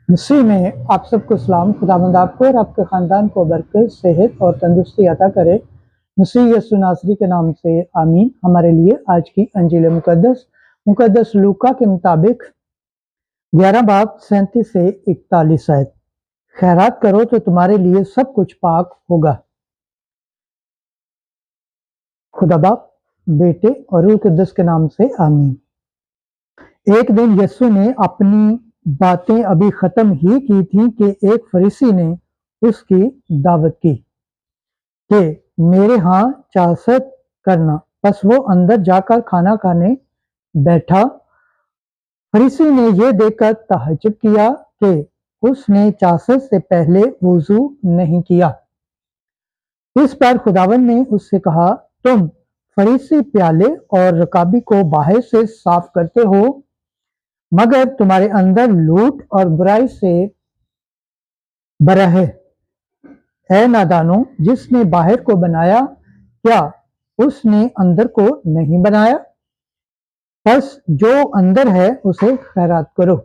मसीह में आप सबको सलाम। खुदावंद आपको और आपके ख़ानदान को बरकत, सेहत और तंदुरुस्ती अता करे। मसीह यीशु नासरी के नाम से आमीन। हमारे लिए आज की अंजील मुकद्दस लूका के मुताबिक 11 बाब 37 से 41 आयत। खैरात करो तो तुम्हारे लिए सब कुछ पाक होगा। खुदा बाप, बेटे और रूह कुद्दस के नाम से आमीन। एक दिन यीशु ने अपनी बातें अभी खत्म ही की थी कि एक फरीसी ने उसकी दावत की कि मेरे यहाँ चासत करना। बस वो अंदर जाकर खाना खाने बैठा। फरीसी ने यह देखकर तहज्जुब किया कि उसने चासत से पहले वुजू नहीं किया। इस पर खुदावन ने उससे कहा, तुम फरीसी प्याले और रकाबी को बाहर से साफ करते हो, मगर तुम्हारे अंदर लूट और बुराई से भरा है। ऐ नादानो, जिसने बाहर को बनाया, क्या उसने अंदर को नहीं बनाया? बस जो अंदर है उसे खैरात करो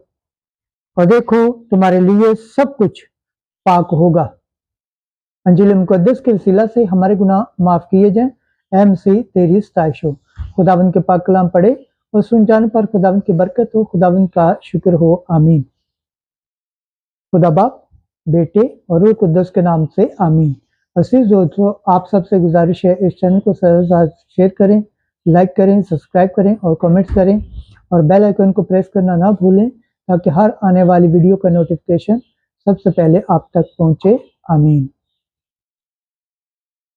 और देखो तुम्हारे लिए सब कुछ पाक होगा। अंजील मुकद्दस के वसीला से हमारे गुनाह माफ किए जाएं। ऐ मसीह तेरी सताइश हो। खुदावन के पाक कलाम पढ़े और सुन जाने पर खुदावन की बरकत हो। खुदावन का शुक्र हो। आमीन। खुदा बाप, बेटे और रूह कुद्दस के नाम से आमीन। असीज दोस्तों, आप सबसे गुजारिश है इस चैनल को शेयर करें, लाइक करें, सब्सक्राइब करें और कमेंट्स करें और बेल आइकन को प्रेस करना ना भूलें ताकि हर आने वाली वीडियो का नोटिफिकेशन सबसे पहले आप तक पहुंचे। आमीन।